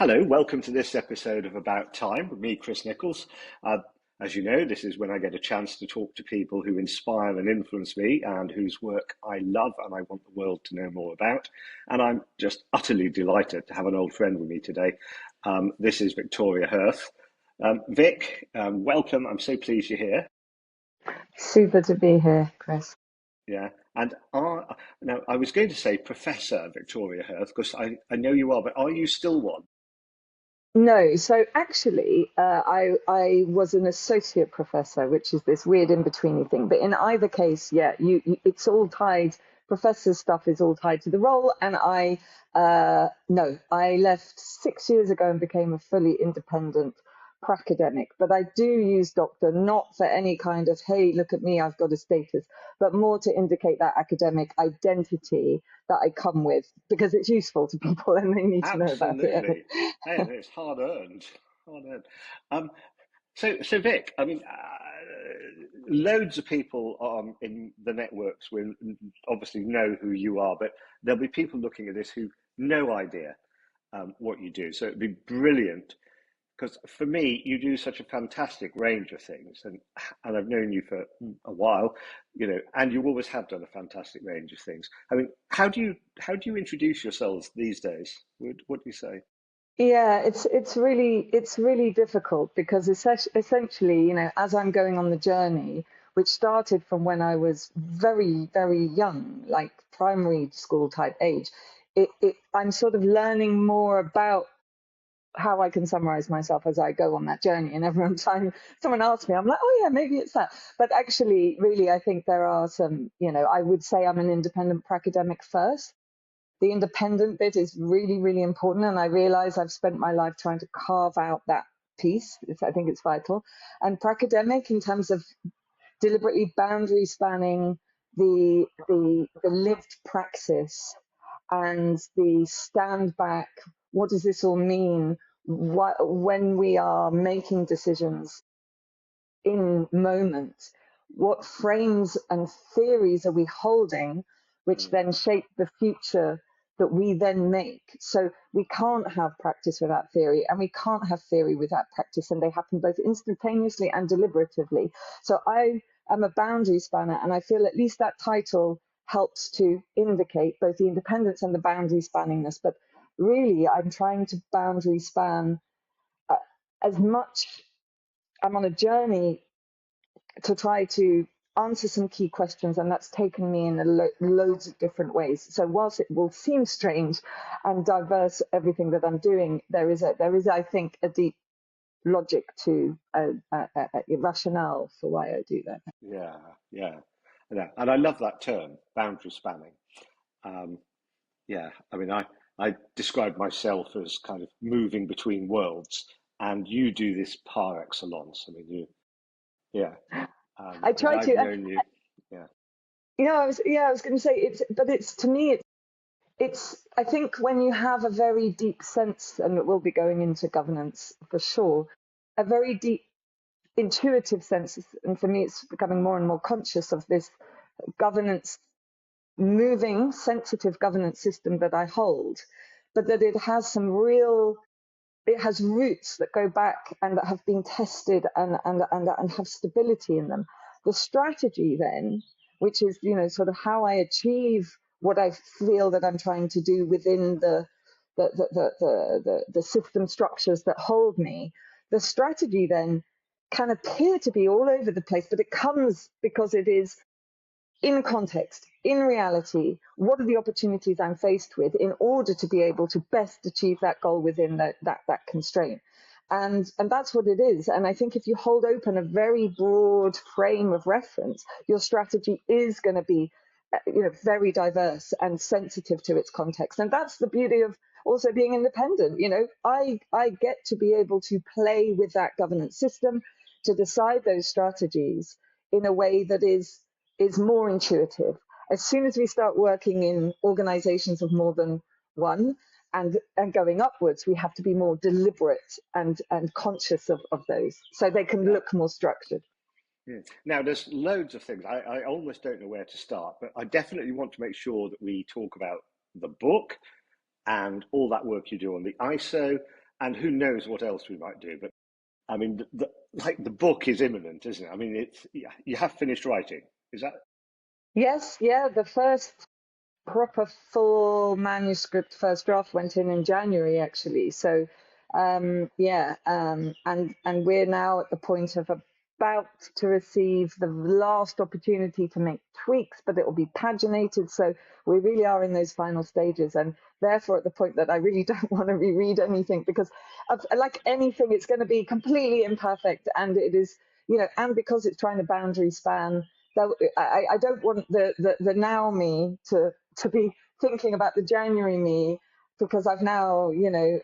Hello, welcome to this episode of About Time with me, Chris Nichols. As you know, this is when I get a chance to talk to people who inspire and influence me and whose work I love and I want the world to know more about. And I'm just utterly delighted to have an old friend with me today. This is Victoria Hurth. Vic, welcome. I'm so pleased you're here. Super to be here, Chris. Yeah, and now I was going to say Professor Victoria Hurth because I know you are, but are you still one? No, so actually, I was an associate professor, which is this weird in-betweeny thing. But in either case, yeah, it's all tied. Professor stuff is all tied to the role, and no, I left 6 years ago and became a fully independent pracademic. But I do use doctor not for any kind of hey, look at me, I've got a status, but more to indicate that academic identity that I come with because it's useful to people and they need to know about it. Absolutely. And it's hard earned. Hard earned. Um, so Vic, I mean, loads of people in the networks will obviously know who you are, but there'll be people looking at this who no idea what you do. So it'd be brilliant because for me, you do such a fantastic range of things, and I've known you for a while, and you always have done a fantastic range of things. I mean, how do you introduce yourselves these days? What do you say? Yeah, it's really difficult because essentially, as I'm going on the journey, which started from when I was very, very young, like primary school type age, I'm sort of learning more about how I can summarize myself as I go on that journey. And every time someone asks me, I'm like, oh yeah, maybe it's that. But actually, really, I think there are some, I would say I'm an independent academic first. The independent bit is really, really important. And I realize I've spent my life trying to carve out that piece. I think it's vital. And pracademic in terms of deliberately boundary spanning the lived praxis and the stand back. What does this all mean? When we are making decisions in moment, what frames and theories are we holding, which Mm. then shape the future that we then make? So we can't have practice without theory, and we can't have theory without practice, and they happen both instantaneously and deliberatively. So I am a boundary spanner, and I feel at least that title helps to indicate both the independence and the boundary spanningness. But really, I'm trying to boundary span uh, as much. I'm on a journey to try to answer some key questions, and that's taken me in loads of different ways. So whilst it will seem strange and diverse, everything that I'm doing, there is, I think, a deep logic to a rationale for why I do that. Yeah, yeah, yeah. And I love that term, boundary spanning. Um, yeah, I mean, I describe myself as kind of moving between worlds, and you do this par excellence. I mean, yeah, I and try I've to, known you. Yeah. I was going to say it's to me, it's, I think when you have a very deep sense, and we'll be going into governance for sure, a very deep intuitive sense, and for me, it's becoming more and more conscious of this governance, moving, sensitive governance system that I hold, but that it has it has roots that go back and that have been tested and have stability in them. The strategy then, which is, sort of how I achieve what I feel that I'm trying to do within the system structures that hold me, the strategy then can appear to be all over the place, but it comes because it is in context, in reality, what are the opportunities I'm faced with in order to be able to best achieve that goal within that constraint. And that's what it is. And I think if you hold open a very broad frame of reference, your strategy is going to be very diverse and sensitive to its context. And that's the beauty of also being independent. I get to be able to play with that governance system to decide those strategies in a way that is more intuitive. As soon as we start working in organizations of more than one and going upwards, we have to be more deliberate and conscious of those so they can Yeah. look more structured. Now, there's loads of things. I almost don't know where to start, but I definitely want to make sure that we talk about the book and all that work you do on the ISO and who knows what else we might do. But I mean, like the book is imminent, isn't it? I mean, it's you have finished writing. Is that Yes, yeah, the first proper full manuscript first draft went in January actually. So and we're now at the point of about to receive the last opportunity to make tweaks, but it will be paginated. So we really are in those final stages, and therefore at the point that I really don't want to reread anything, because like anything, it's going to be completely imperfect, and it is, and because it's trying to boundary span. I don't want the now me to be thinking about the January me, because I've now,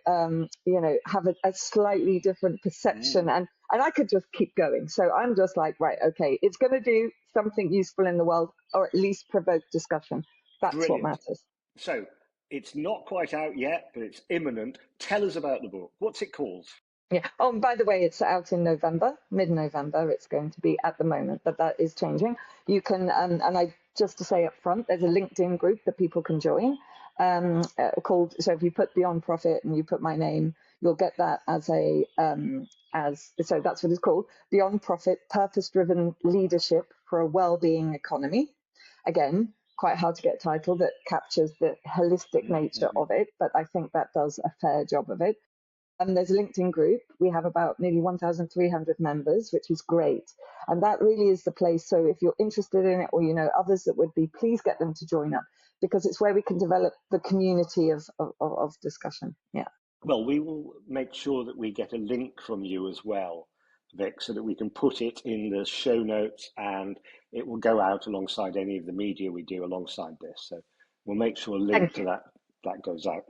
have a slightly different perception, and I could just keep going. So I'm just like, right, okay, it's going to do something useful in the world, or at least provoke discussion. That's what brilliant? matters. So it's not quite out yet, but it's imminent. Tell us about the book. What's it called? Yeah. Oh, and by the way, it's out in November, mid-November. It's going to be at the moment, but that is changing. You can, and I just to say up front, there's a LinkedIn group that people can join, called. So if you put Beyond Profit and you put my name, you'll get that as a so that's what it's called, Beyond Profit: Purpose-Driven Leadership for a Well-being Economy. Again, quite hard to get a title that captures the holistic nature of it, but I think that does a fair job of it. There's a LinkedIn group. We have about nearly 1,300 members, which is great. And that really is the place. So if you're interested in it, or you know others that would be, please get them to join up, because it's where we can develop the community of discussion. Yeah. Well, we will make sure that we get a link from you as well, Vic, so that we can put it in the show notes, and it will go out alongside any of the media we do alongside this. So we'll make sure a link Thank to you. that goes out.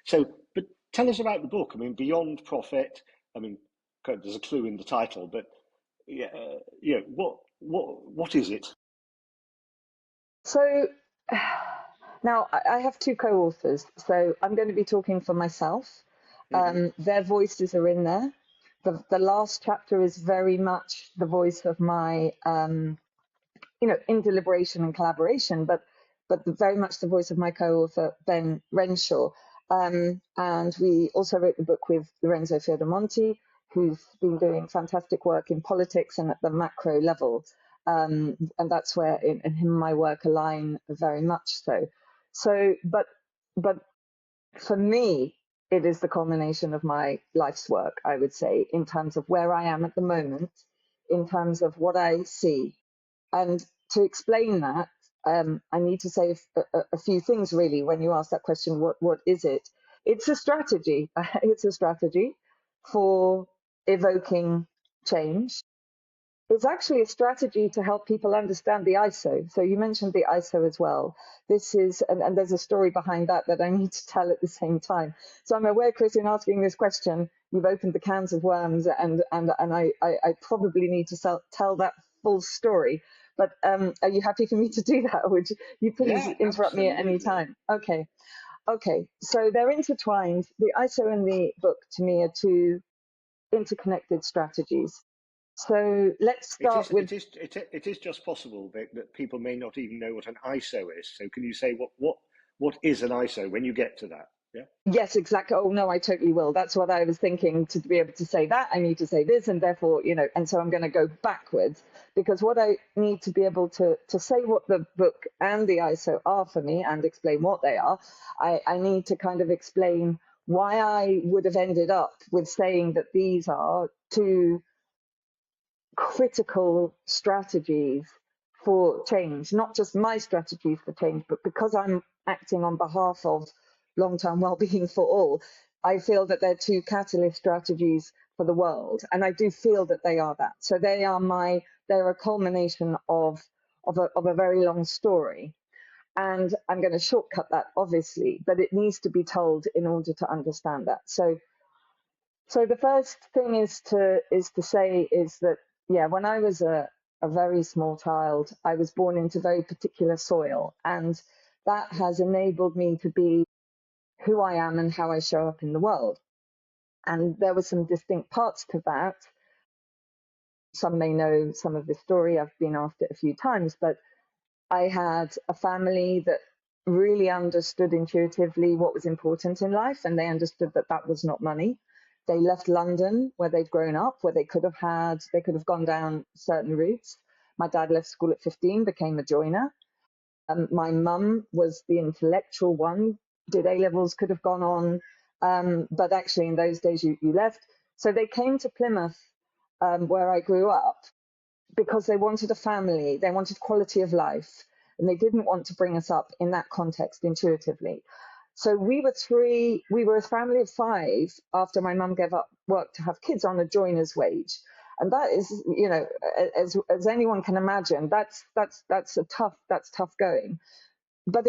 So, but tell us about the book. I mean, Beyond Profit. I mean, there's a clue in the title, but yeah, what is it? So now I have two co-authors. So I'm going to be talking for myself. Mm-hmm. Their voices are in there. The last chapter is very much the voice of my in deliberation and collaboration, but very much the voice of my co-author Ben Renshaw. And we also wrote the book with Lorenzo Fioramonti, who's been doing fantastic work in politics and at the macro level. And that's where in him and my work align very much so. So, but for me, it is the culmination of my life's work, I would say, in terms of where I am at the moment, in terms of what I see. And to explain that, I need to say a few things really. When you ask that question, what is it? It's a strategy. It's a strategy for evoking change. It's actually a strategy to help people understand the ISO. So you mentioned the ISO as well. This is, and there's a story behind that I need to tell at the same time. So I'm aware, Chris, in asking this question, you've opened the cans of worms, and I probably need to tell that full story. But are you happy for me to do that? Or would you please Yeah, interrupt me at any absolutely. time? Okay. Okay. So they're intertwined. The ISO and the book to me are two interconnected strategies. So let's It start is, with. it is, it is just possible, Vic, that people may not even know what an ISO is. So can you say what is an ISO when you get to that? Yeah. Yes, exactly. Oh, no, I totally will. That's what I was thinking. To be able to say that, I need to say this, and therefore, and so I'm going to go backwards, because what I need to be able to say what the book and the ISO are for me and explain what they are, I need to kind of explain why I would have ended up with saying that these are two critical strategies for change, not just my strategies for change, but because I'm acting on behalf of long-term well-being for all, I feel that they're two catalyst strategies for the world. And I do feel that they are that. So they're a culmination of a very long story. And I'm going to shortcut that, obviously, but it needs to be told in order to understand that. So the first thing is to say is that, yeah, when I was a very small child, I was born into very particular soil, and that has enabled me to be who I am and how I show up in the world. And there were some distinct parts to that. Some may know some of the story. I've been asked it a few times, but I had a family that really understood intuitively what was important in life, and they understood that that was not money. They left London, where they'd grown up, where they could have gone down certain routes. My dad left school at 15, became a joiner. My mum was the intellectual one, did A levels, could have gone on, but actually in those days you left. So they came to Plymouth, where I grew up, because they wanted a family, they wanted quality of life, and they didn't want to bring us up in that context intuitively. So we were a family of 5 after my mum gave up work to have kids on a joiner's wage. And that is, as anyone can imagine, that's tough going. But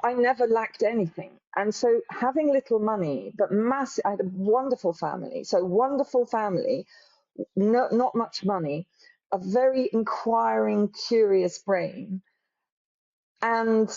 I never lacked anything. And so having little money, but I had a wonderful family. So wonderful family, not much money, a very inquiring, curious brain, and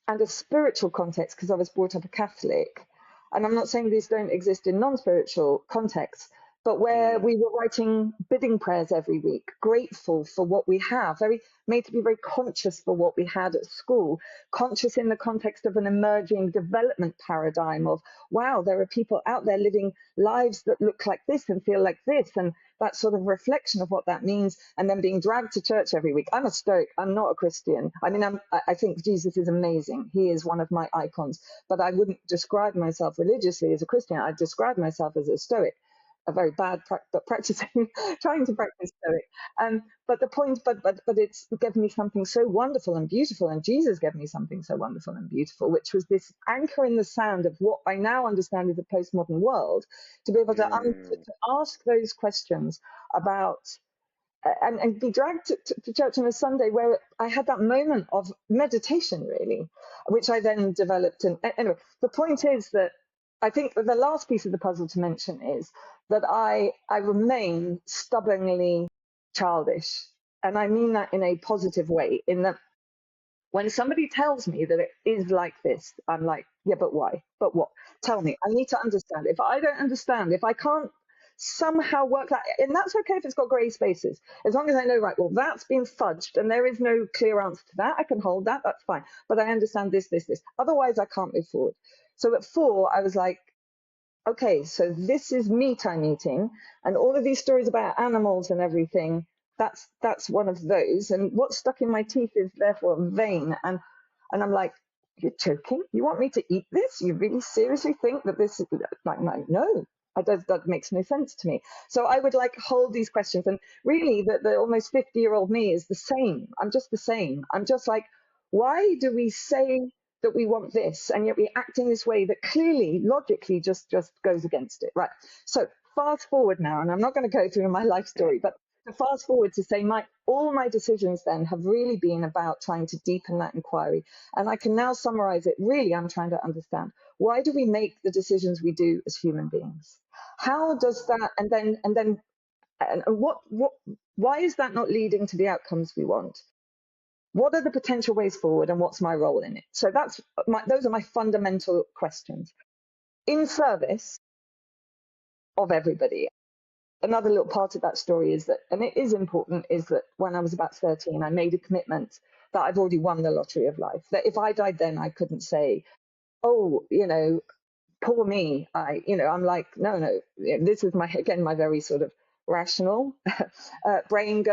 a spiritual context, because I was brought up a Catholic. And I'm not saying these don't exist in non-spiritual contexts, but where we were writing bidding prayers every week, grateful for what we have, made to be very conscious for what we had at school, conscious in the context of an emerging development paradigm of, wow, there are people out there living lives that look like this and feel like this, and that sort of reflection of what that means, and then being dragged to church every week. I'm a Stoic. I'm not a Christian. I mean, I think Jesus is amazing. He is one of my icons, but I wouldn't describe myself religiously as a Christian. I'd describe myself as a Stoic, a very bad but practicing, trying to practice Stoic. But the point, but it's given me something so wonderful and beautiful, and Jesus gave me something so wonderful and beautiful, which was this anchor in the sand of what I now understand is a postmodern world, to be able to ask those questions about and be dragged to church on a Sunday, where I had that moment of meditation, really, which I then developed. And anyway, the point is that I think the last piece of the puzzle to mention is that I remain stubbornly childish. And I mean that in a positive way, in that when somebody tells me that it is like this, I'm like, yeah, but why? But what? Tell me. I need to understand. If I don't understand, if I can't somehow work that, and that's okay if it's got grey spaces, as long as I know, right, well, that's been fudged and there is no clear answer to that, I can hold that, that's fine. But I understand this. Otherwise, I can't move forward. So at 4, I was like, okay, so this is me time eating, and all of these stories about animals and everything, that's one of those. And what's stuck in my teeth is therefore vain. And I'm like, you're joking? You want me to eat this? You really seriously think that this is like, no, that makes no sense to me. So I would like hold these questions, and really the almost 50-year-old me is the same. I'm just the same. I'm just like, why do we say that we want this, and yet we act in this way that clearly, logically, just goes against it, right? So fast forward now, and I'm not going to go through my life story, but to fast forward to say all my decisions then have really been about trying to deepen that inquiry. And I can now summarize it. Really, I'm trying to understand, why do we make the decisions we do as human beings? How does that, and why is that not leading to the outcomes we want? What are the potential ways forward, and what's my role in it? So those are my fundamental questions. In service of everybody. Another little part of that story is that, and it is important, is that when I was about 13, I made a commitment that I've already won the lottery of life. That if I died then, I couldn't say, oh, poor me. I'm like, no. This is my very sort of rational brain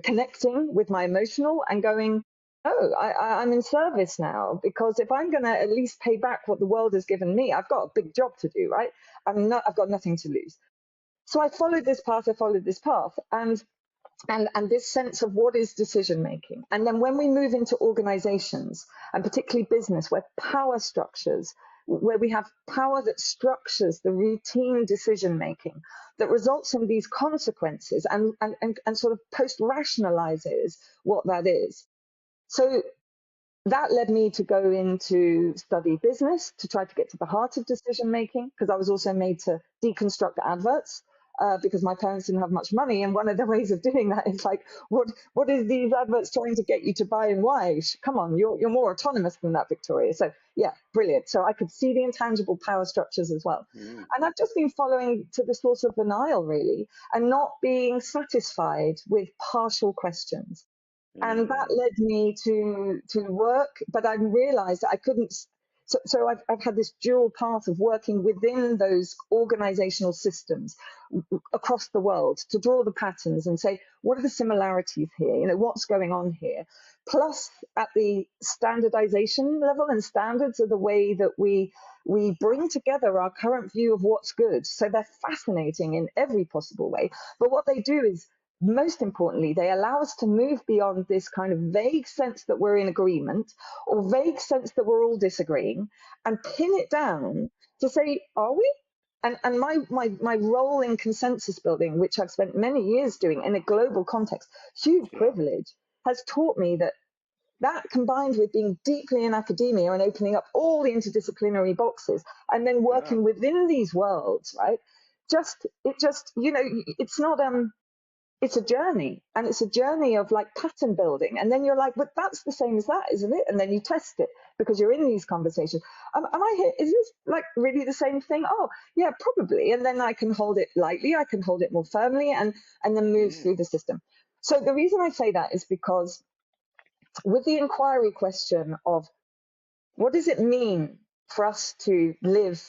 connecting with my emotional and going, oh, I'm in service now, because if I'm going to at least pay back what the world has given me, I've got a big job to do, right? I've got nothing to lose. So I followed this path, and this sense of what is decision making. And then when we move into organizations, and particularly business, where power structures, where we have power that structures the routine decision making that results in these consequences and sort of post rationalizes what that is. So that led me to go into study business, to try to get to the heart of decision making, because I was also made to deconstruct adverts, because my parents didn't have much money. And one of the ways of doing that is like, what is these adverts trying to get you to buy and why? Come on, you're more autonomous than that, Victoria. So yeah, brilliant. So I could see the intangible power structures as well. And I've just been following to the source of the Nile, really, and not being satisfied with partial questions. And that led me to work, but I realized that I couldn't, So I've had this dual path of working within those organizational systems across the world to draw the patterns and say, what are the similarities here? You know, what's going on here? Plus, at the standardization level and standards are the way that we bring together our current view of what's good. So they're fascinating in every possible way. But what they do is, most importantly, they allow us to move beyond this kind of vague sense that we're in agreement or vague sense that we're all disagreeing and pin it down to say, are we? And my role in consensus building, which I've spent many years doing in a global context, huge privilege, has taught me that combined with being deeply in academia and opening up all the interdisciplinary boxes and then working within these worlds, right? You know, it's not it's a journey, and it's a journey of like pattern building, and then you're like, but that's the same as that, isn't it? And then you test it because you're in these conversations. Am I here? Is this like really the same thing? Oh yeah, probably. And then I can hold it lightly, I can hold it more firmly, and then move through the system. So the reason I say that is because with the inquiry question of what does it mean for us to live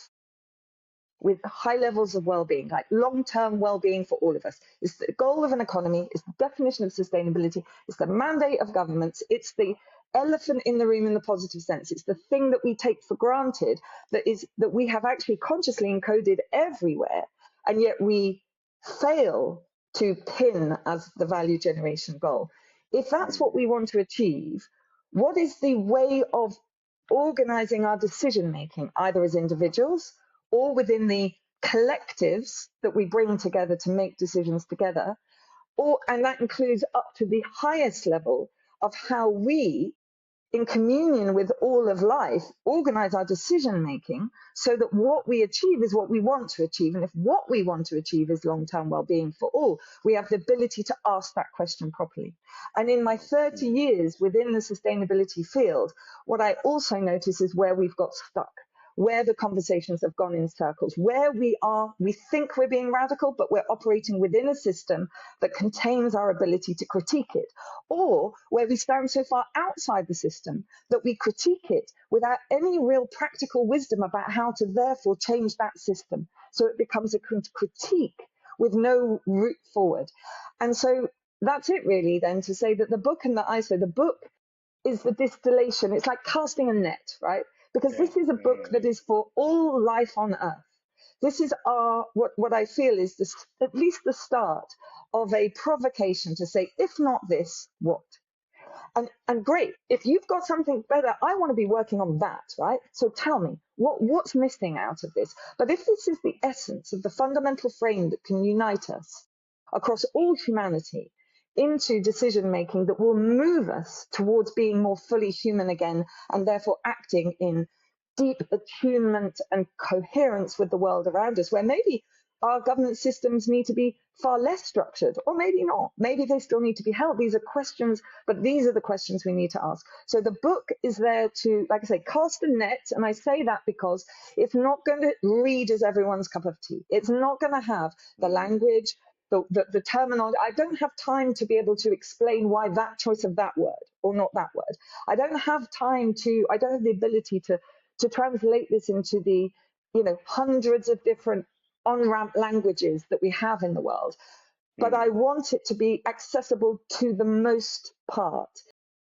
with high levels of well-being, like long-term well-being for all of us. It's the goal of an economy, it's the definition of sustainability, it's the mandate of governments, it's the elephant in the room in the positive sense. It's the thing that we take for granted that we have actually consciously encoded everywhere, and yet we fail to pin as the value generation goal. If that's what we want to achieve, what is the way of organizing our decision making, either as individuals or within the collectives that we bring together to make decisions together, and that includes up to the highest level of how we, in communion with all of life, organize our decision making so that what we achieve is what we want to achieve. And if what we want to achieve is long-term well-being for all, we have the ability to ask that question properly. And in my 30 years within the sustainability field, what I also notice is where we've got stuck, where the conversations have gone in circles, where we think we're being radical, but we're operating within a system that contains our ability to critique it, or where we stand so far outside the system that we critique it without any real practical wisdom about how to therefore change that system. So it becomes a critique with no route forward. And so that's it really then, to say that the book and the ISO, the book is the distillation. It's like casting a net, right? Because this is a book that is for all life on Earth. This is what I feel is at least the start of a provocation to say, if not this, what? And great, if you've got something better, I want to be working on that, right? So tell me, what's missing out of this? But if this is the essence of the fundamental frame that can unite us across all humanity into decision making that will move us towards being more fully human again, and therefore acting in deep attunement and coherence with the world around us, where maybe our governance systems need to be far less structured, or maybe not. Maybe they still need to be held. These are questions, but these are the questions we need to ask. So the book is there to, like I say, cast a net. And I say that because it's not going to read as everyone's cup of tea. It's not going to have the language, the terminology. I don't have time to be able to explain why that choice of that word or not that word. I don't have the ability to translate this into the, hundreds of different on-ramp languages that we have in the world. But I want it to be accessible to the most part.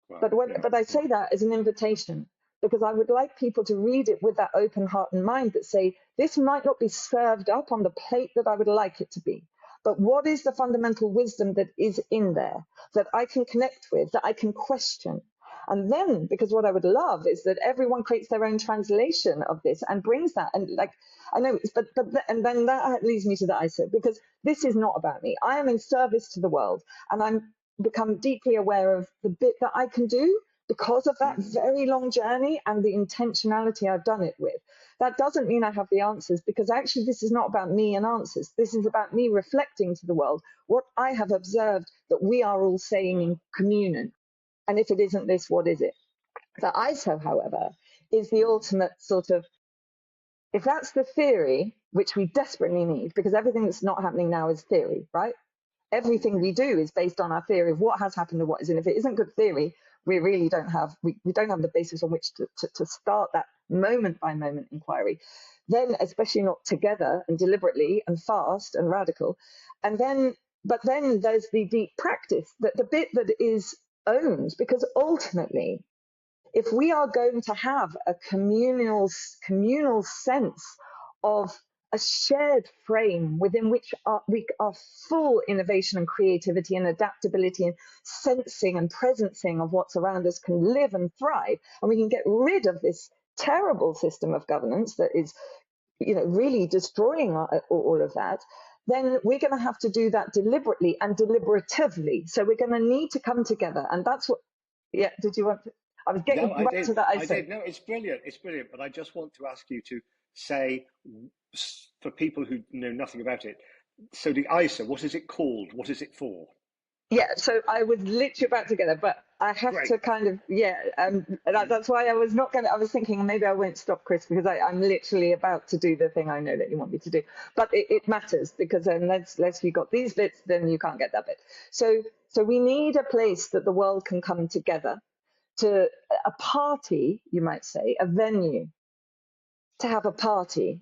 But I say that as an invitation, because I would like people to read it with that open heart and mind that say, this might not be served up on the plate that I would like it to be. But what is the fundamental wisdom that is in there that I can connect with, that I can question? And then, because what I would love is that everyone creates their own translation of this and brings that. And like, I know, and then that leads me to the ISO, because this is not about me. I am in service to the world, and I'm become deeply aware of the bit that I can do because of that very long journey and the intentionality I've done it with. That doesn't mean I have the answers, because actually this is not about me and answers. This is about me reflecting to the world what I have observed that we are all saying in communion. And if it isn't this, what is it? The ISO, however, is the ultimate sort of, if that's the theory, which we desperately need, because everything that's not happening now is theory, right? Everything we do is based on our theory of what has happened and what isn't. If it isn't good theory, we really don't have we don't have the basis on which to start that moment by moment inquiry, then especially not together and deliberately and fast and radical, and then but then there's the deep practice, that the bit that is owned, because ultimately, if we are going to have a communal sense of a shared frame within which our full innovation and creativity and adaptability and sensing and presencing of what's around us can live and thrive, and we can get rid of this terrible system of governance that is, really destroying all of that, then we're going to have to do that deliberately and deliberatively. So we're going to need to come together, and that's what. Yeah, did you want to? I was getting right to that. I did. No, it's brilliant. It's brilliant. But I just want to ask you to say, for people who know nothing about it, so the ISO, what is it called? What is it for? Yeah, so I was literally about to get there, but I have Great. to kind of, that's why I was not going to, I was thinking maybe I won't stop, Chris, because I'm literally about to do the thing I know that you want me to do. But it matters, because unless you got these bits, then you can't get that bit. So we need a place that the world can come together, to a party, you might say, a venue, to have a party,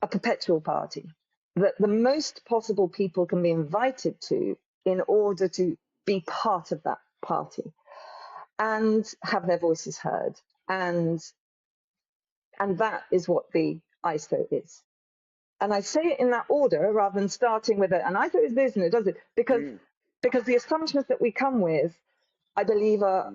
a perpetual party, that the most possible people can be invited to in order to be part of that party and have their voices heard. And that is what the ISO is. And I say it in that order rather than starting with it. And ISO is this and it does it, because the assumptions that we come with, I believe, are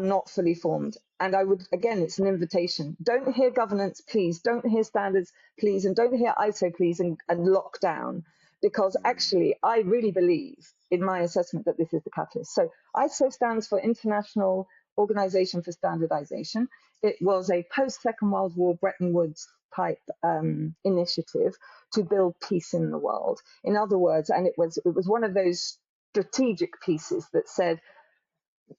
not fully formed. And I would, again, it's an invitation. Don't hear governance, please. Don't hear standards, please. And don't hear ISO, please, and lock down. Because actually, I really believe, in my assessment, that this is the catalyst. So ISO stands for International Organization for Standardization. It was a post-Second World War Bretton Woods type initiative to build peace in the world. In other words, and it was one of those strategic pieces that said,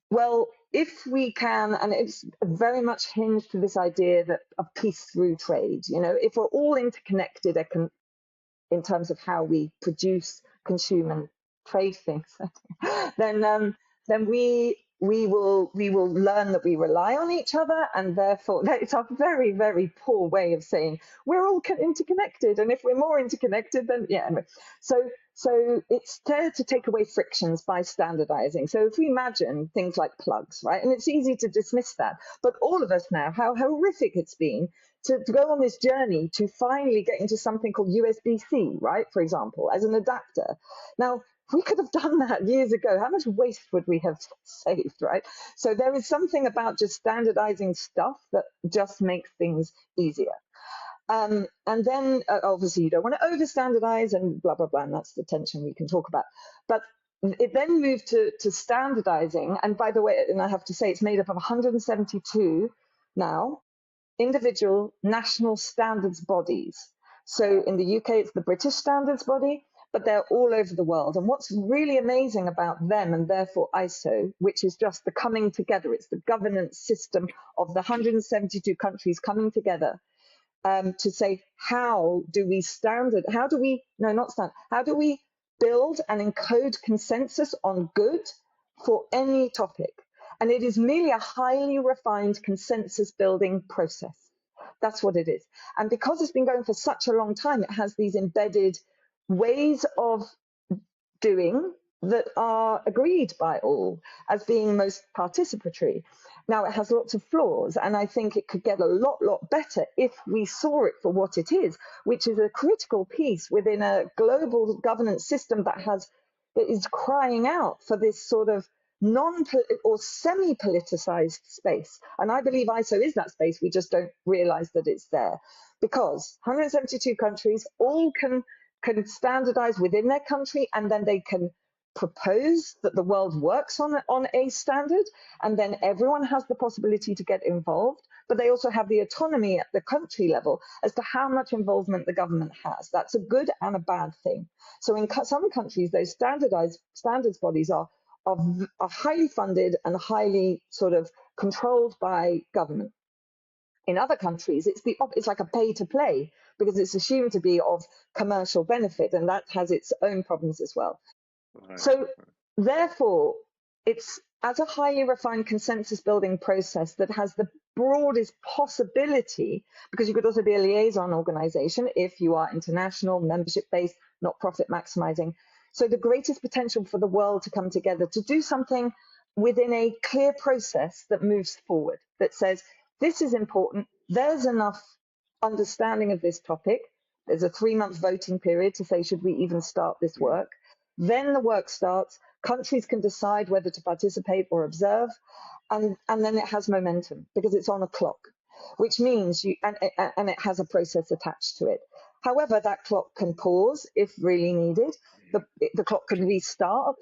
well, if we can, and it's very much hinged to this idea of peace through trade, if we're all interconnected in terms of how we produce, consume, and trade things, then we will learn that we rely on each other, and therefore it's a very, very poor way of saying we're all interconnected, and if we're more interconnected, then so it's there to take away frictions by standardizing. So if we imagine things like plugs, right, and it's easy to dismiss that, but all of us now, how horrific it's been to go on this journey to finally get into something called USB-C, right, for example, as an adapter. Now, we could have done that years ago. How much waste would we have saved, right? So there is something about just standardizing stuff that just makes things easier. And then obviously you don't want to over standardize and blah, blah, blah. And that's the tension we can talk about. But it then moved to standardizing. And by the way, and I have to say, it's made up of 172 now individual national standards bodies. So in the UK, it's the British Standards Body, but they're all over the world. And what's really amazing about them, and therefore ISO, which is just the coming together, it's the governance system of the 172 countries coming together to say, how do we build and encode consensus on good for any topic? And it is merely a highly refined consensus building process. That's what it is. And because it's been going for such a long time, it has these embedded ways of doing that are agreed by all as being most participatory. Now, it has lots of flaws, and I think it could get a lot better if we saw it for what it is, which is a critical piece within a global governance system that is crying out for this sort of or semi-politicized space. And I believe ISO is that space. We just don't realize that it's there, because 172 countries all can standardize within their country, and then they can propose that the world works on a standard, and then everyone has the possibility to get involved, but they also have the autonomy at the country level as to how much involvement the government has. That's a good and a bad thing. So in some countries, those standards bodies are highly funded and highly sort of controlled by government. In other countries, it's like a pay to play, because it's assumed to be of commercial benefit, and that has its own problems as well. Right. So therefore, as a highly refined consensus building process that has the broadest possibility, because you could also be a liaison organization if you are international, membership based, not profit maximizing. So the greatest potential for the world to come together to do something within a clear process that moves forward, that says, this is important, there's enough understanding of this topic, there's a 3-month voting period to say, should we even start this work? Then the work starts, countries can decide whether to participate or observe, and then it has momentum because it's on a clock, which means and it has a process attached to it. However, that clock can pause if really needed. The clock can restart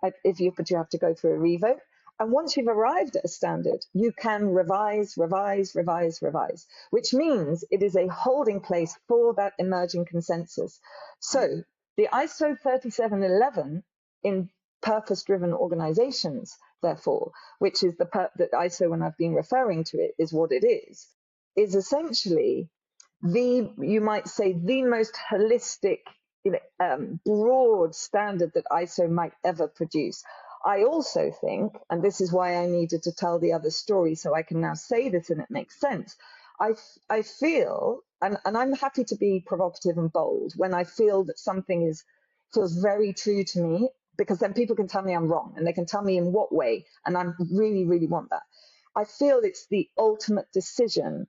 but you have to go through a revote. And once you've arrived at a standard, you can revise, which means it is a holding place for that emerging consensus. So the ISO 3711 in purpose-driven organizations, therefore, which is the ISO when I've been referring to it, is what it is essentially you might say, the most holistic, broad standard that ISO might ever produce. I also think, and this is why I needed to tell the other story so I can now say this and it makes sense, I feel, and I'm happy to be provocative and bold when I feel that something feels very true to me, because then people can tell me I'm wrong and they can tell me in what way, and I really, really want that. I feel it's the ultimate decision,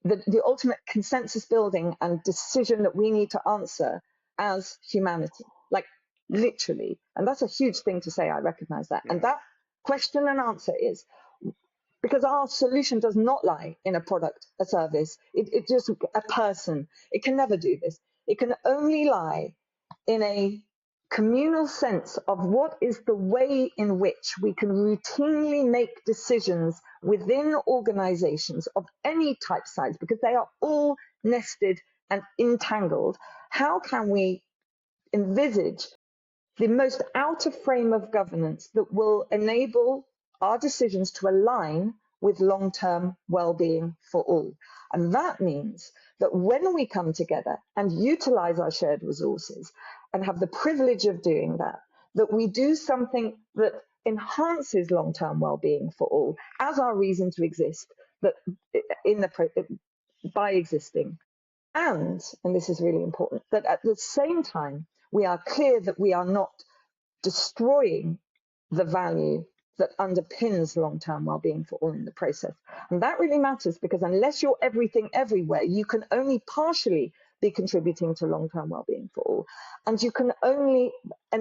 the ultimate consensus building and decision that we need to answer as humanity, like literally. And that's a huge thing to say, I recognize that. And that question and answer is, because our solution does not lie in a product, a service, it just a person. It can never do this. It can only lie in a communal sense of what is the way in which we can routinely make decisions within organizations of any type size, because they are all nested and entangled. How can we envisage the most outer frame of governance that will enable our decisions to align with long-term well-being for all? And that means that when we come together and utilize our shared resources and have the privilege of doing that, that we do something that enhances long-term well-being for all as our reason to exist, that by existing. And this is really important, that at the same time, we are clear that we are not destroying the value that underpins long-term well-being for all in the process. And that really matters, because unless you're everything everywhere, you can only partially be contributing to long-term well-being for all. And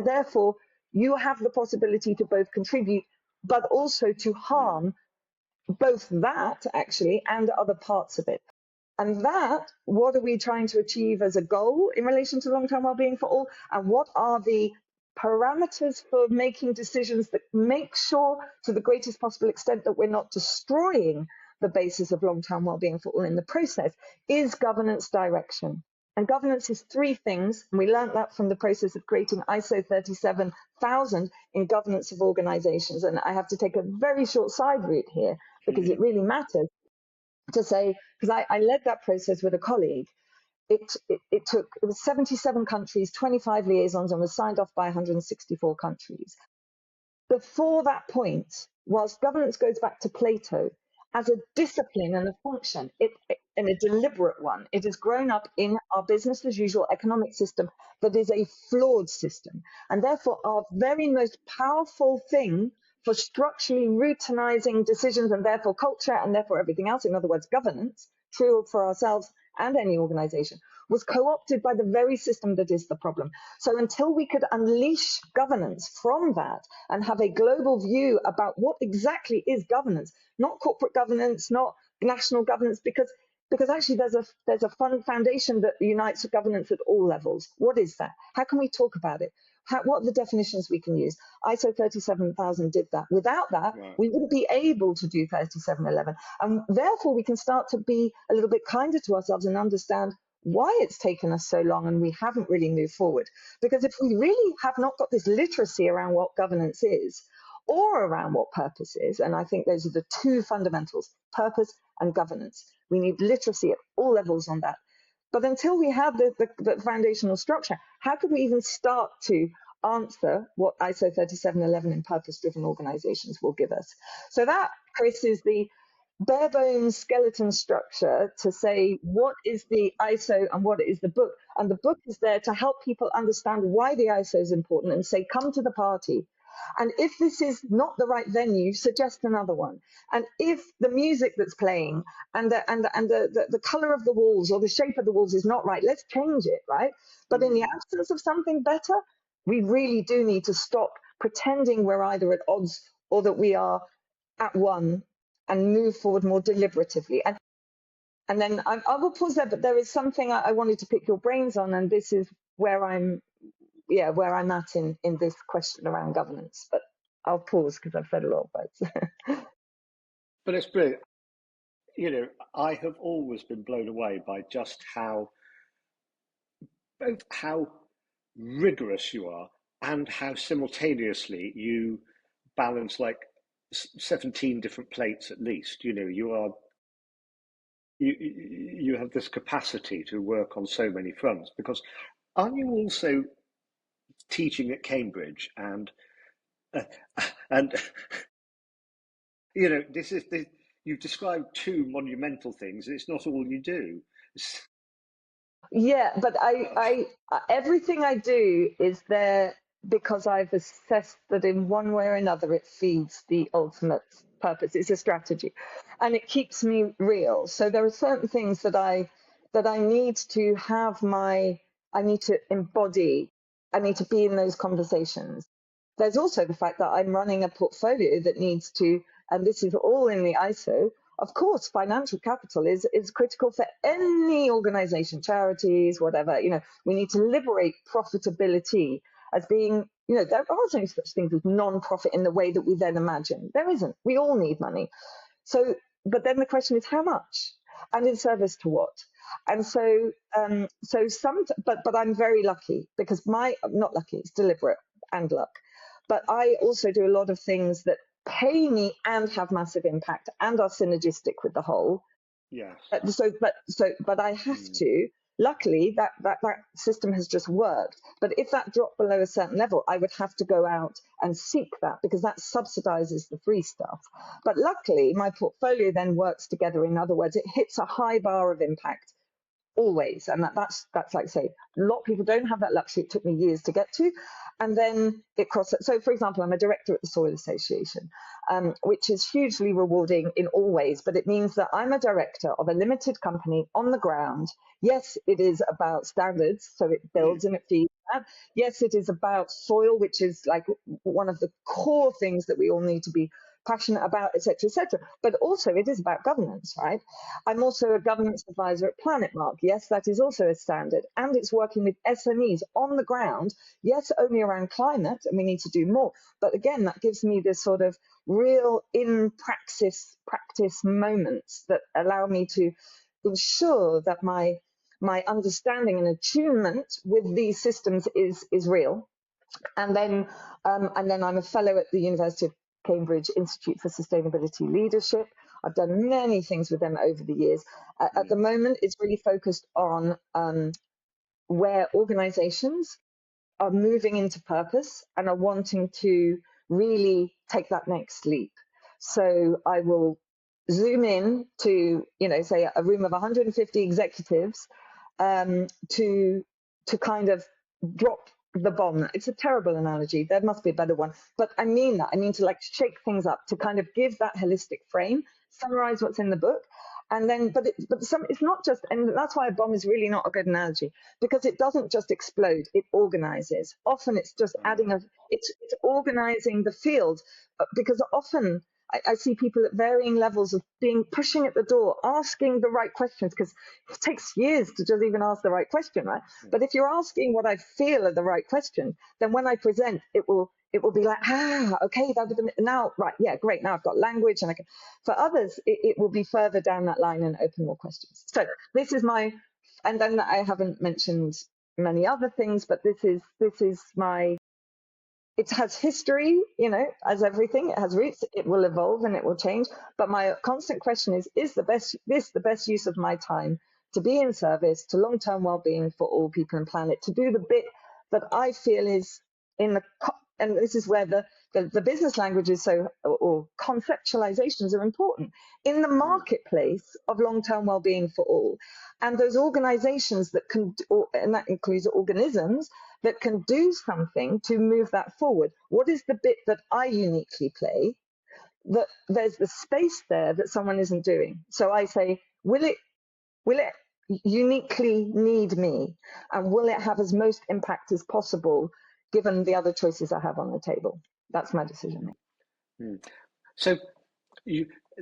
therefore you have the possibility to both contribute, but also to harm both that actually and other parts of it. And that, what are we trying to achieve as a goal in relation to long-term well-being for all? And what are the parameters for making decisions that make sure, to the greatest possible extent, that we're not destroying the basis of long-term well-being for all in the process, is governance direction. And governance is 3 things. And we learned that from the process of creating ISO 37000 in governance of organizations. And I have to take a very short side route here, because it really matters to say, because I led that process with a colleague. It was 77 countries, 25 liaisons, and was signed off by 164 countries. Before that point, whilst governance goes back to Plato, as a discipline and a function, and a deliberate one, it has grown up in our business as usual economic system that is a flawed system. And therefore, our very most powerful thing for structurally routinizing decisions, and therefore culture, and therefore everything else, in other words, governance, true for ourselves and any organization, was co-opted by the very system that is the problem. So until we could unleash governance from that and have a global view about what exactly is governance, not corporate governance, not national governance, because actually there's a foundation that unites governance at all levels. What is that? How can we talk about it? What are the definitions we can use? ISO 37000 did that. Without that, we wouldn't be able to do 3711. And therefore, we can start to be a little bit kinder to ourselves and understand why it's taken us so long and we haven't really moved forward. Because if we really have not got this literacy around what governance is, or around what purpose is, and I think those are the 2 fundamentals, purpose and governance. We need literacy at all levels on that. But until we have the foundational structure, how could we even start to answer what ISO 3711 in purpose-driven organizations will give us. So that, Chris, is the bare bones skeleton structure to say what is the ISO and what is the book. And the book is there to help people understand why the ISO is important and say, come to the party. And if this is not the right venue, suggest another one. And if the music that's playing and the color of the walls or the shape of the walls is not right, let's change it, right? But in the absence of something better, we really do need to stop pretending we're either at odds or that we are at one and move forward more deliberatively. And then I will pause there, but there is something I wanted to pick your brains on, and this is where I'm at in this question around governance. But I'll pause because I've said a lot of words. But it's brilliant. You know, I have always been blown away by just how rigorous you are and how simultaneously you balance like 17 different plates at least. You know, you have this capacity to work on so many fronts, because aren't you also teaching at Cambridge and you know, you've described two monumental things. It's not all you do. Yeah, but I everything I do is there because I've assessed that in one way or another it feeds the ultimate purpose. It's a strategy, and it keeps me real. So there are certain things that I need to have I need to embody. I need to be in those conversations. There's also the fact that I'm running a portfolio that needs to, and this is all in the ISO. Of course, financial capital is critical for any organization, charities, whatever. You know, we need to liberate profitability as being, you know, there are no such things as non-profit in the way that we then imagine. There isn't. We all need money. So, but then the question is how much and in service to what? And so, but I'm very lucky because not lucky, it's deliberate and luck. But I also do a lot of things that pay me and have massive impact and are synergistic with the whole. Yes. But I have to. Luckily, that system has just worked. But if that dropped below a certain level, I would have to go out and seek that because that subsidizes the free stuff. But luckily, my portfolio then works together. In other words, it hits a high bar of impact always, and that's like say a lot of people don't have that luxury. It took me years to get to, and then it crosses. So for example, I'm a director at the Soil Association, which is hugely rewarding in all ways, but it means that I'm a director of a limited company on the ground. Yes, it is about standards, so it builds and it feeds that. Yes, it is about soil, which is like one of the core things that we all need to be passionate about, etc., etc. But also it is about governance, right? I'm also a governance advisor at Planet Mark. Yes, that is also a standard, and it's working with SMEs on the ground. Yes, only around climate, and we need to do more. But again, that gives me this sort of real in practice moments that allow me to ensure that my understanding and attunement with these systems is real. And then I'm a fellow at the University of Cambridge Institute for Sustainability Leadership. I've done many things with them over the years. At the moment, it's really focused on where organizations are moving into purpose and are wanting to really take that next leap. So I will zoom in to, you know, say a room of 150 executives to kind of drop the bomb. It's a terrible analogy. There must be a better one. But I mean that. I mean to like shake things up, to kind of give that holistic frame, summarize what's in the book. And then, it's not just, and that's why a bomb is really not a good analogy, because it doesn't just explode, it organizes. Often it's just it's organizing the field, because often I see people at varying levels of pushing at the door, asking the right questions, because it takes years to just even ask the right question, right? But if you're asking what I feel are the right questions, then when I present, it will be like, okay, now, right, yeah, great, now I've got language, and I can. For others, it will be further down that line and open more questions. So this is and then I haven't mentioned many other things, but this is my. It has history, you know, as everything. It has roots. It will evolve and it will change. But my constant question is the best use of my time to be in service to long-term well-being for all people and planet, to do the bit that I feel is in the and this is where the business language is so, or conceptualizations are important, in the marketplace of long-term well-being for all. And those organizations that can, and that includes organisms that can do something to move that forward. What is the bit that I uniquely play, that there's the space there that someone isn't doing? So I say, will it uniquely need me, and will it have as most impact as possible given the other choices I have on the table? That's my decision making. So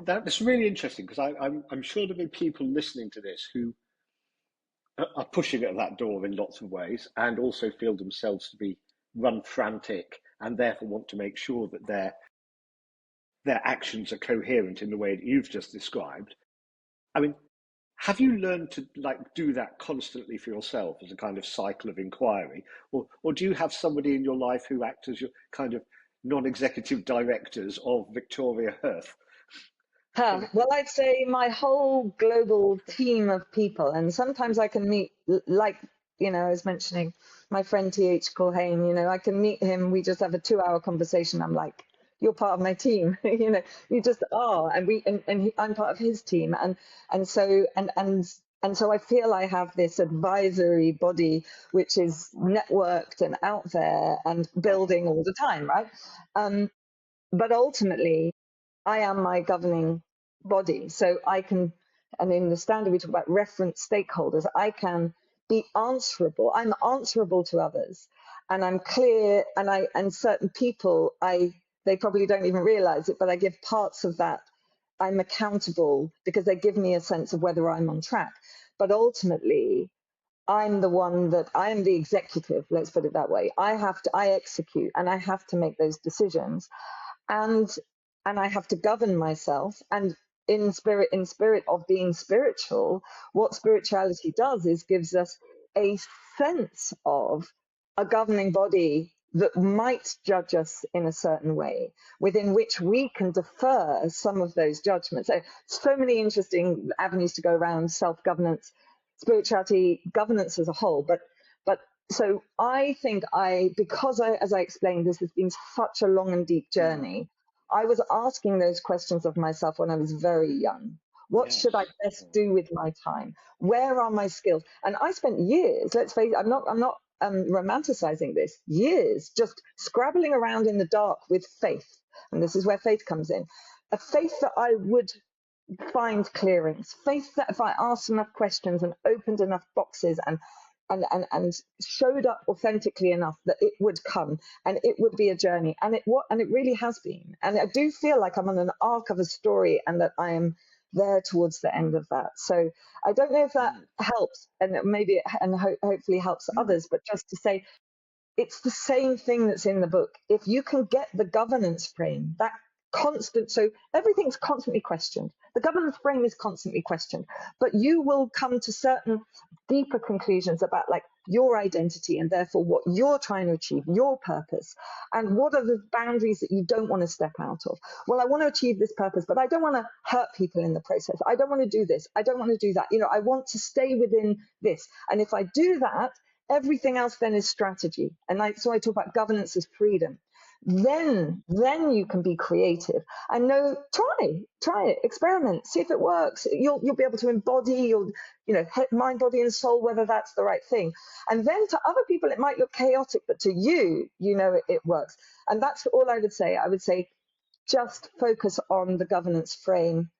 that's really interesting, because I'm sure there'll be people listening to this who are pushing at that door in lots of ways, and also feel themselves to be run frantic, and therefore want to make sure that their actions are coherent in the way that you've just described. I mean, have you learned to do that constantly for yourself as a kind of cycle of inquiry, or do you have somebody in your life who act as your kind of non-executive directors of Victoria Hurth? Well, I'd say my whole global team of people, and sometimes I can meet, like, I was mentioning my friend T.H. Culhane, I can meet him, we just have a 2-hour conversation. I'm like, you're part of my team, you just are, and I'm part of his team, and so I feel I have this advisory body which is networked and out there and building all the time, right? But ultimately, I am my governing body, so I can, and in the standard we talk about reference stakeholders, I can be answerable. I'm answerable to others, and I'm clear, and certain people, they probably don't even realize it, but I give parts of that. I'm accountable because they give me a sense of whether I'm on track. But ultimately, I'm the one that I am the executive, let's put it that way. I execute, and I have to make those decisions. And I have to govern myself. And in spirit of being spiritual, what spirituality does is gives us a sense of a governing body that might judge us in a certain way, within which we can defer some of those judgments. So many interesting avenues to go around self-governance, spirituality, governance as a whole. But so I think as I explained, this has been such a long and deep journey. I was asking those questions of myself when I was very young. What should I best do with my time? Where are my skills? And I spent years, let's face it, I'm not romanticizing this, years just scrabbling around in the dark with faith. And this is where faith comes in. A faith that I would find clearings, faith that if I asked enough questions and opened enough boxes and showed up authentically enough, that it would come, and it would be a journey, and it really has been. And I do feel like I'm on an arc of a story, and that I am there towards the end of that. So I don't know if that helps, and maybe hopefully helps others, but just to say, it's the same thing that's in the book. If you can get the governance frame, that constant, so everything's constantly questioned. The governance frame is constantly questioned, but you will come to certain deeper conclusions about your identity, and therefore what you're trying to achieve, your purpose, and what are the boundaries that you don't want to step out of. Well, I want to achieve this purpose, but I don't want to hurt people in the process. I don't want to do this. I don't want to do that. I want to stay within this. And if I do that, everything else then is strategy. And so I talk about governance as freedom. Then you can be creative and try it, experiment, see if it works. You'll be able to embody mind, body, and soul, whether that's the right thing. And then to other people it might look chaotic, but to you, it works. And that's all I would say. I would say just focus on the governance frame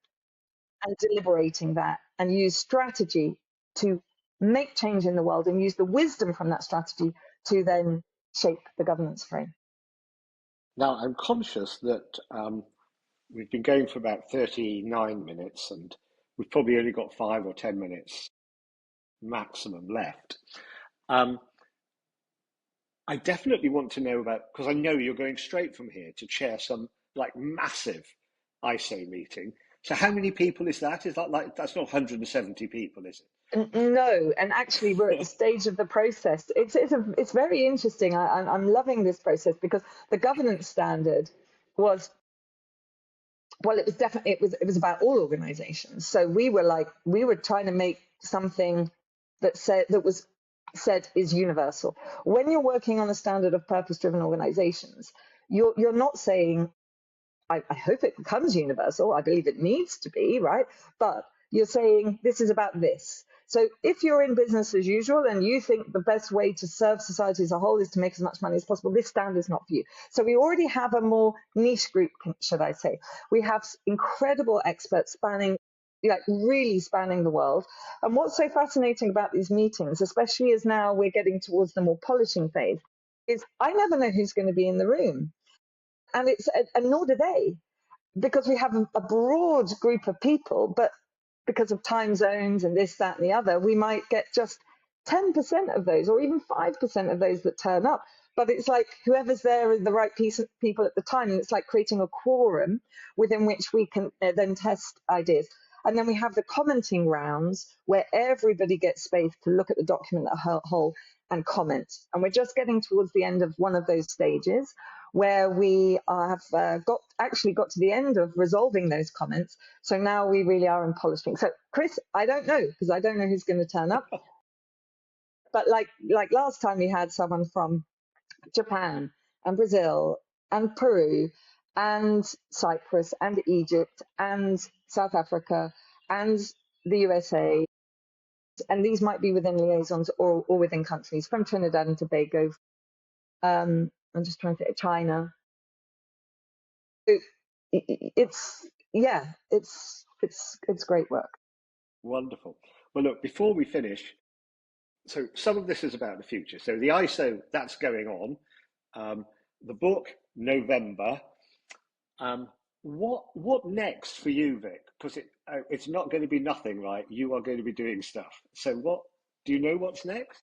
and deliberating that, and use strategy to make change in the world, and use the wisdom from that strategy to then shape the governance frame. Now, I'm conscious that we've been going for about 39 minutes, and we've probably only got 5 or 10 minutes maximum left. I definitely want to know about, because I know you're going straight from here to chair some massive ISO meeting. So how many people is that? Is that that's not 170 people, is it? No, and actually we're at the stage of the process. It's very interesting. I'm loving this process, because the governance standard was, well, it was definitely, it was about all organizations. So we were trying to make something that was said is universal. When you're working on a standard of purpose-driven organizations, you're not saying, I hope it becomes universal. I believe it needs to be, right? But you're saying this is about this. So if you're in business as usual and you think the best way to serve society as a whole is to make as much money as possible, this standard is not for you. So we already have a more niche group, should I say. We have incredible experts spanning, like really spanning the world. And what's so fascinating about these meetings, especially as now we're getting towards the more polishing phase, is I never know who's going to be in the room. And nor do they, because we have a broad group of people, but because of time zones and this, that, and the other, we might get just 10% of those or even 5% of those that turn up. But it's like whoever's there is the right people at the time. And it's like creating a quorum within which we can then test ideas. And then we have the commenting rounds where everybody gets space to look at the document as a whole and comment. And we're just getting towards the end of one of those stages where we have got to the end of resolving those comments. So now we really are in polishing. So Chris, I don't know, because I don't know who's going to turn up. But like last time we had someone from Japan and Brazil and Peru and Cyprus and Egypt and South Africa and the USA. And these might be within liaisons or within countries, from Trinidad and Tobago. I'm just trying to think, China. It's great work. Wonderful. Well, look, before we finish, so some of this is about the future. So the ISO, that's going on. The book, November. What next for you, Vic? Because it's not going to be nothing, right? You are going to be doing stuff. So what do you know what's next?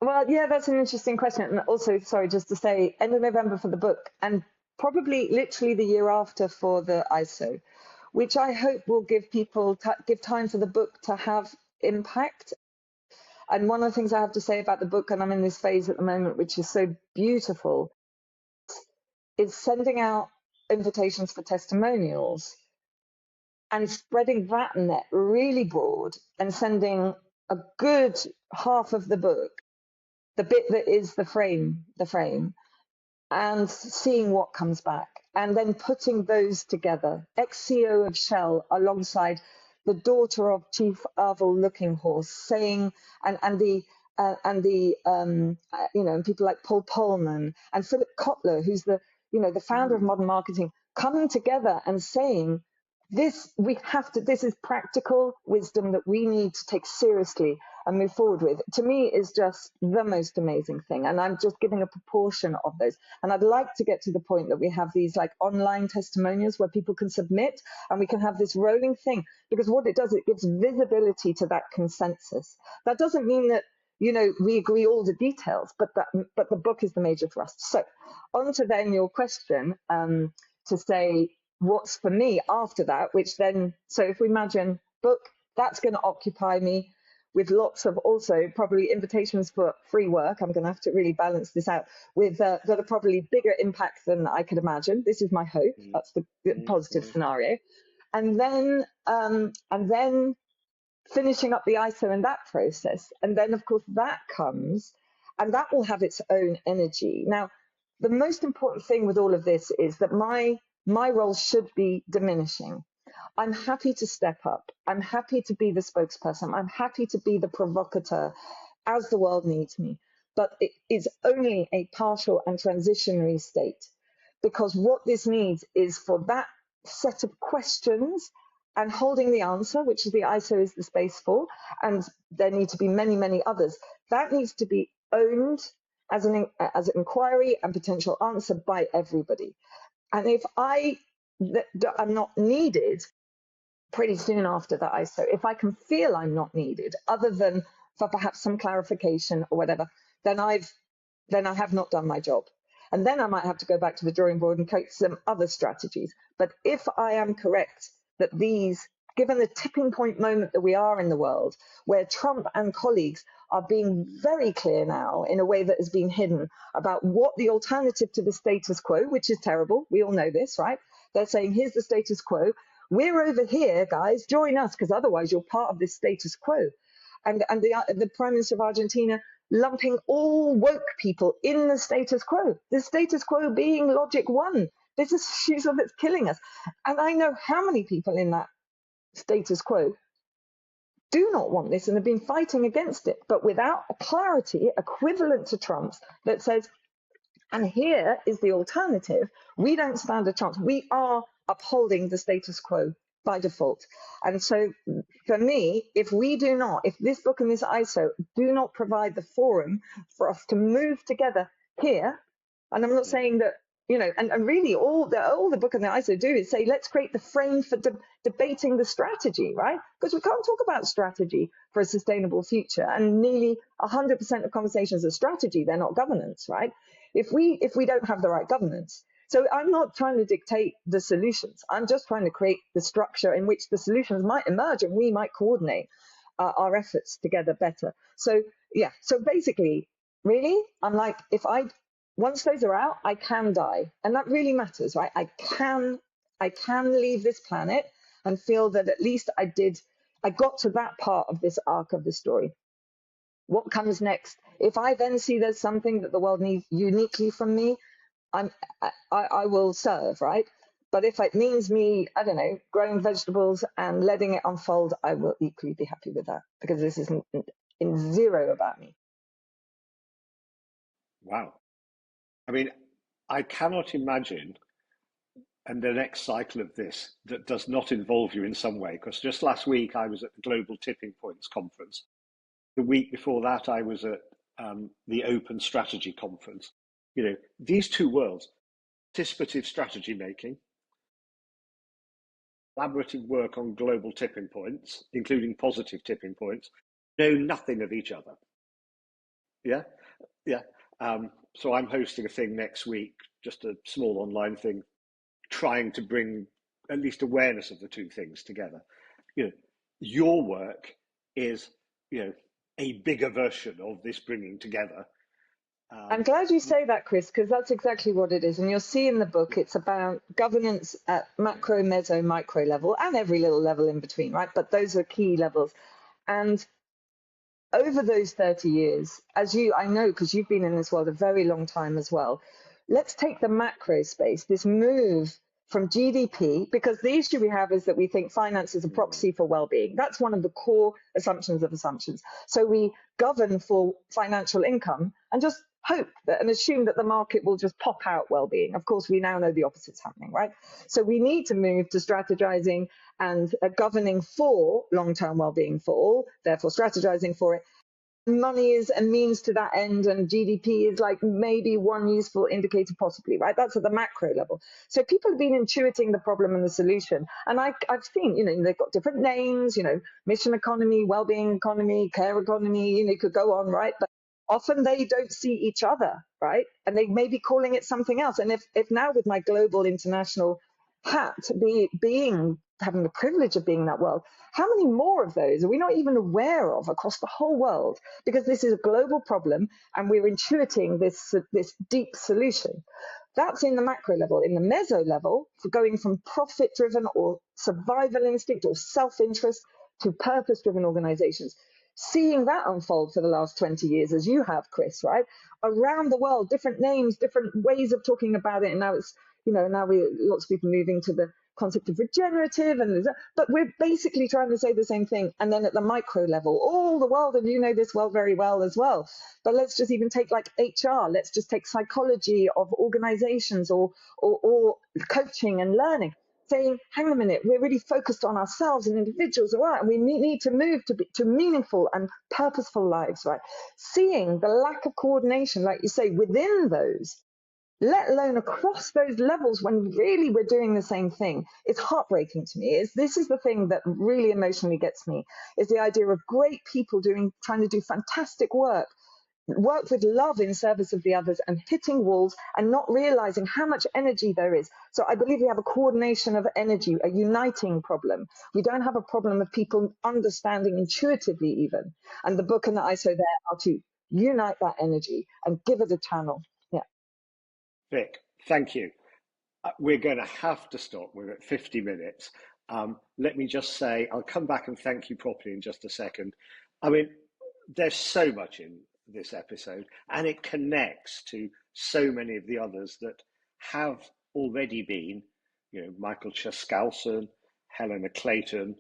Well, yeah, that's an interesting question. And also, sorry, just to say, end of November for the book, and probably literally the year after for the ISO, which I hope will give people give time for the book to have impact. And one of the things I have to say about the book, and I'm in this phase at the moment, which is so beautiful, is sending out invitations for testimonials and spreading that net really broad and sending a good half of the book, the bit that is the frame, and seeing what comes back, and then putting those together. Ex-CEO of Shell alongside the daughter of Chief Arvel Lookinghorse saying, and people like Paul Polman and Philip Kotler, who's the founder of modern marketing, coming together and saying, this is practical wisdom that we need to take seriously and move forward with. To me, is just the most amazing thing. And I'm just giving a proportion of those. And I'd like to get to the point that we have these like online testimonials where people can submit and we can have this rolling thing, because what it does, it gives visibility to that consensus. That doesn't mean that, we agree all the details, but the book is the major thrust. So on to then your question, to say, what's for me after that, which then, so if we imagine book, that's going to occupy me with lots of also probably invitations for free work. I'm going to have to really balance this out with that are probably bigger impact than I could imagine. This is my hope. That's the positive scenario. And then finishing up the ISO and that process. And then of course that comes and that will have its own energy. Now, the most important thing with all of this is that my role should be diminishing. I'm happy to step up. I'm happy to be the spokesperson. I'm happy to be the provocateur as the world needs me. But it is only a partial and transitionary state, because what this needs is for that set of questions and holding the answer, which is the ISO is the space for, and there need to be many, many others. That needs to be owned as an inquiry and potential answer by everybody. And if I'm not needed pretty soon after that ISO, if I can feel I'm not needed, other than for perhaps some clarification or whatever, then I have not done my job. And then I might have to go back to the drawing board and create some other strategies. But if I am correct that these, given the tipping point moment that we are in the world, where Trump and colleagues are being very clear now in a way that has been hidden about what the alternative to the status quo, which is terrible, we all know this, right? They're saying, here's the status quo. We're over here, guys, join us, because otherwise you're part of this status quo. and the Prime Minister of Argentina lumping all woke people in the status quo. The status quo being logic one. This is that's killing us. And I know how many people in that status quo do not want this and have been fighting against it, but without a clarity equivalent to Trump's that says, and here is the alternative. We don't stand a chance. We are upholding the status quo by default. And so for me, if this book and this ISO do not provide the forum for us to move together here, and I'm not saying that, and really all the book and the ISO do is say, let's create the frame for debating the strategy, right? Because we can't talk about strategy for a sustainable future. And nearly 100% of conversations are strategy, they're not governance, right? If we don't have the right governance. So I'm not trying to dictate the solutions. I'm just trying to create the structure in which the solutions might emerge and we might coordinate our efforts together better. So yeah, so basically, really, I'm like, once those are out, I can die. And that really matters, right? I can leave this planet and feel that at least I got to that part of this arc of the story. What comes next? If I then see there's something that the world needs uniquely from me, I will serve, right? But if it means me, I don't know, growing vegetables and letting it unfold, I will equally be happy with that, because this isn't in zero about me. Wow. I mean, I cannot imagine and the next cycle of this that does not involve you in some way, because just last week I was at the Global Tipping Points conference. The week before that I was at the Open Strategy conference. These two worlds, participative strategy making, collaborative work on global tipping points, including positive tipping points, know nothing of each other. Yeah. So I'm hosting a thing next week, just a small online thing, trying to bring at least awareness of the two things together. Your work is, a bigger version of this bringing together. I'm glad you say that, Chris, because that's exactly what it is. And you'll see in the book, it's about governance at macro, meso, micro level, and every little level in between, right? But those are key levels. And over those 30 years, I know, because you've been in this world a very long time as well, let's take the macro space, this move from GDP, because the issue we have is that we think finance is a proxy for well-being. That's one of the core assumptions of assumptions. So we govern for financial income and just hope and assume that the market will just pop out well-being. Of course, we now know the opposite's happening, right? So we need to move to strategizing and governing for long-term well-being for all, therefore strategizing for it. Money is a means to that end, and GDP is like maybe one useful indicator possibly, right? That's at the macro level. So people have been intuiting the problem and the solution. And I've seen, they've got different names, mission economy, well-being economy, care economy, you could go on, right? But often they don't see each other, right? And they may be calling it something else. And if now with my global international hat, having the privilege of being in that world, how many more of those are we not even aware of across the whole world? Because this is a global problem and we're intuiting this deep solution. That's in the macro level. In the meso level, for going from profit-driven or survival instinct or self-interest to purpose-driven organizations, seeing that unfold for the last 20 years, as you have, Chris, right? Around the world, different names, different ways of talking about it. And now it's, lots of people moving to the concept of regenerative, but we're basically trying to say the same thing. And then at the micro level, all the world, and you know this world very well as well, but let's just even take like HR, let's just take psychology of organizations or coaching and learning, saying, hang on a minute, we're really focused on ourselves and individuals, right? And we need to move to meaningful and purposeful lives, right? Seeing the lack of coordination, like you say, within those, let alone across those levels when really we're doing the same thing. It's heartbreaking to me. This is the thing that really emotionally gets me, is the idea of great people trying to do fantastic work with love in service of the others and hitting walls and not realizing how much energy there is. So I believe we have a coordination of energy, a uniting problem. We don't have a problem of people understanding intuitively even. And the book and the ISO there are to unite that energy and give it a channel. Vic, thank you. We're going to have to stop. We're at 50 minutes. Let me just say, I'll come back and thank you properly in just a second. I mean, there's so much in this episode, and it connects to so many of the others that have already been, Michael Chaskalson, Helena Clayton,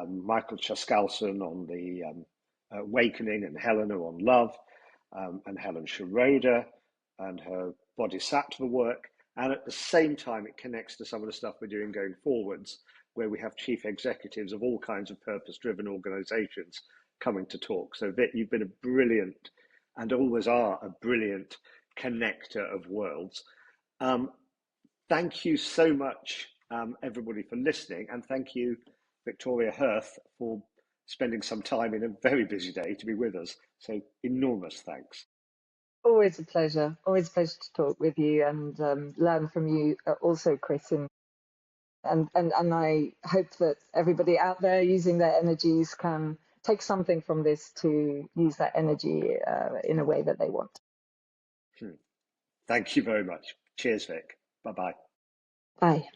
Michael Chaskalson on the Awakening, and Helena on Love, and Helen Schroeder and her Bodhisattva work. And at the same time, it connects to some of the stuff we're doing going forwards, where we have chief executives of all kinds of purpose-driven organizations coming to talk. So Vic, you've been a brilliant, and always are a brilliant, connector of worlds. Thank you so much, everybody, for listening, and thank you, Victoria Hurth, for spending some time in a very busy day to be with us. So enormous thanks. Always a pleasure. Always a pleasure to talk with you and learn from you also, Chris. And I hope that everybody out there using their energies can take something from this to use that energy in a way that they want. Thank you very much. Cheers, Vic. Bye-bye. Bye.